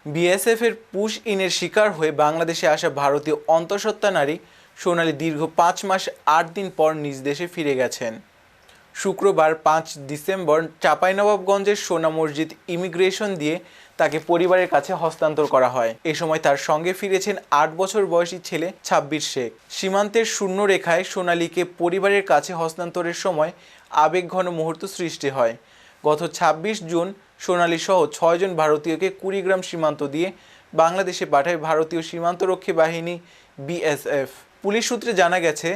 বিএসএফের পুশ ইনের শিকার হয়ে বাংলাদেশে আসা ভারতীয় অন্তঃসত্ত্বা নারী সোনালী দীর্ঘ 5 মাস 8 দিন পর নিজ দেশে ফিরে গেছেন। শুক্রবার 5 ডিসেম্বর চাঁপাইনবাবগঞ্জের সোনা মসজিদ ইমিগ্রেশন দিয়ে তাকে পরিবারের কাছে হস্তান্তর করা হয়। এ সময় তার সঙ্গে ফিরেছেন 8 বছর বয়সী ছেলে ছাব্বির শেখ। সীমান্তের শূন্য রেখায় সোনালীকে পরিবারের কাছে হস্তান্তরের সময় আবেগঘন মুহূর্ত সৃষ্টি হয়। গত 26 জুন সোনালী সহ 6 জন ভারতীয়কে কুড়িগ্রাম সীমান্ত দিয়ে বাংলাদেশে পাঠায় ভারতীয় সীমান্তরক্ষী বাহিনী বিএসএফ। পুলিশ সূত্রে জানা গেছে,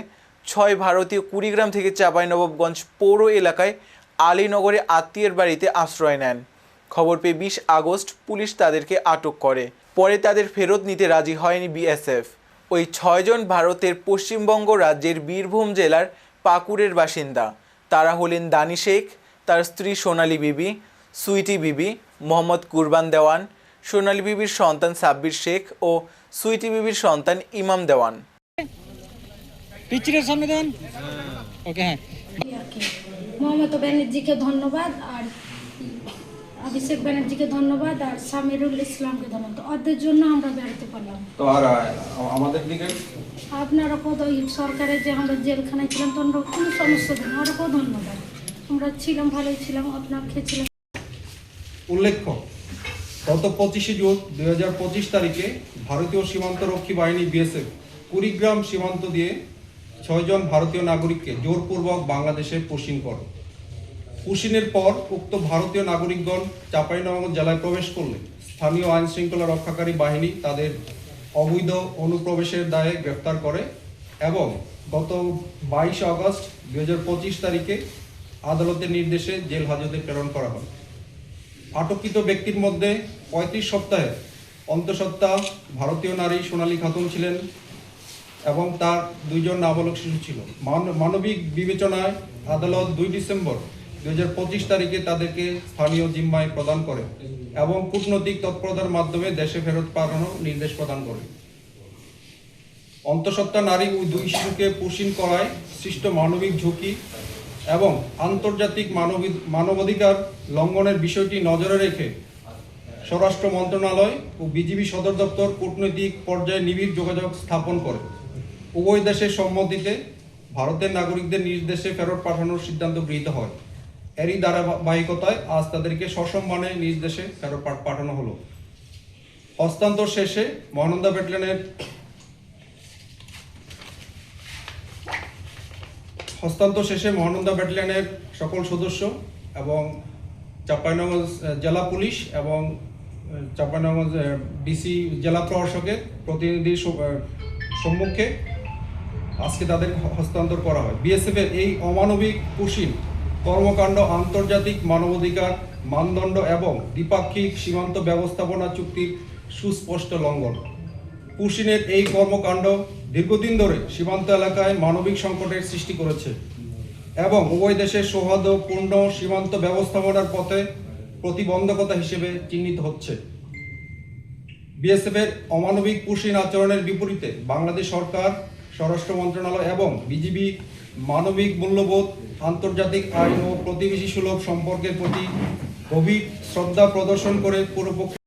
6 ভারতীয় কুড়িগ্রাম থেকে চাঁপাইনবাবগঞ্জ পৌর এলাকায় আলীনগরে আত্মীয়ের বাড়িতে আশ্রয় নেন। খবর পেয়ে 20 আগস্ট পুলিশ তাদেরকে আটক করে। পরে তাদের ফেরত নিতে রাজি হয়নি বিএসএফ। ওই 6 জন ভারতের পশ্চিমবঙ্গ রাজ্যের বীরভূম জেলার পাকুড়ের বাসিন্দা। তারা হলেন দানি শেখ, তার স্ত্রী সোনালী বিবি, সুইটি বিবি, মোহাম্মদ কুরবান দেওয়ান, সোনালী বিবির সন্তান সাব্বির শেখ ও সুইটি বিবির সন্তান ইমাম দেওয়ান। পিকচারের সামনে দেন। ওকে, হ্যাঁ। মমতা ব্যানার্জিকে ধন্যবাদ, আর অভিষেক ব্যানার্জিকে ধন্যবাদ, আর সামিরুল ইসলামকে ধন্যবাদ। ওদের জন্য আমরা বেরোতে পারলাম। তো আর আমাদের দিকে আপনারা কত সরকারের যে আমরা জেলখানায় ছিলাম তো আমরা কোনো সমস্যা নেই, ওরাকেও ধন্যবাদ। আমরা ছিলাম, ভালোই ছিলাম, আপনার খেয়েছিলাম। উল্লেখ্য, গত 25 জুন 2025 তারিখে ভারতীয় সীমান্তরক্ষী বাহিনী বিএসএফ কুড়িগ্রাম সীমান্ত দিয়ে 6 জন ভারতীয় নাগরিককে জোরপূর্বক বাংলাদেশে পুশিং করে। পুশিনের পর উক্ত ভারতীয় নাগরিকগণ চাঁপাইনবাবগঞ্জ জেলায় প্রবেশ করলে স্থানীয় আইন শৃঙ্খলা রক্ষাকারী বাহিনী তাদের অবৈধ অনুপ্রবেশের দায়ে গ্রেফতার করে এবং গত 22 আগস্ট 2025 তারিখে আদালতের নির্দেশে জেল হাজতে প্রেরণ করা হয়। আটককৃত ব্যক্তির মধ্যে 35 সপ্তাহে অন্তঃসত্ত্বা ভারতীয় নারী সোনালী খাতুন ছিলেন এবং তার 2 জন নাবালক শিশু ছিল। মানবিক বিবেচনায় আদালত 2 ডিসেম্বর 2025 তারিখে তাদেরকে স্থানীয় জিম্মায় প্রদান করে এবং কূটনৈতিক তৎপরতার মাধ্যমে দেশে ফেরত পাঠানোর নির্দেশ প্রদান করে। অন্তঃসত্ত্বা নারী ওই 2 শিশুকে পুশিং করায় সৃষ্ট মানবিক ঝুঁকি এবং আন্তর্জাতিক মানবাধিকার লঙ্ঘনের বিষয়টি নজরে রেখে স্বরাষ্ট্র মন্ত্রণালয় ও বিজিবি সদর দপ্তর কূটনৈতিক পর্যায়ে নিবিড় যোগাযোগ স্থাপন করে উভয় দেশের সম্মতিতে ভারতের নাগরিকদের নিজ দেশে ফেরত পাঠানোর সিদ্ধান্ত গৃহীত হয়। এরই ধারাবাহিকতায় আজ তাদেরকে সসম্মানে নিজ দেশে ফেরত পাঠানো হলো। হস্তান্তর শেষে মহানন্দা ব্যাটালিয়নের সকল সদস্য এবং চাঁপাইনবাবগঞ্জ জেলা পুলিশ এবং চাঁপাইনবাবগঞ্জ ডিসি জেলা প্রশাসকের প্রতিনিধির সম্মুখে আজকে তাদের হস্তান্তর করা হয়। বিএসএফ এর এই অমানবিক পুশিং কর্মকাণ্ড আন্তর্জাতিক মানবাধিকার মানদণ্ড এবং দ্বিপাক্ষিক সীমান্ত ব্যবস্থাপনা চুক্তির সুস্পষ্ট লঙ্ঘন। পুশিংয়ের এই কর্মকাণ্ড দীর্ঘদিন ধরে সীমান্ত এলাকায় মানবিক সংকটের সৃষ্টি করেছে এবং উভয় দেশের সৌহার্দ্যপূর্ণ সীমান্ত ব্যবস্থাপনার পথে প্রতিবন্ধকতা হিসেবে চিহ্নিত হচ্ছে। বিএসএফ এর অমানবিক পুশিং আচরণের বিপরীতে বাংলাদেশ সরকার, স্বরাষ্ট্র মন্ত্রণালয় এবং বিজিবি মানবিক মূল্যবোধ, আন্তর্জাতিক আইন ও প্রতিবেশী সুলভ সম্পর্কের প্রতি গভীর শ্রদ্ধা প্রদর্শন করে পুরোপক্ষে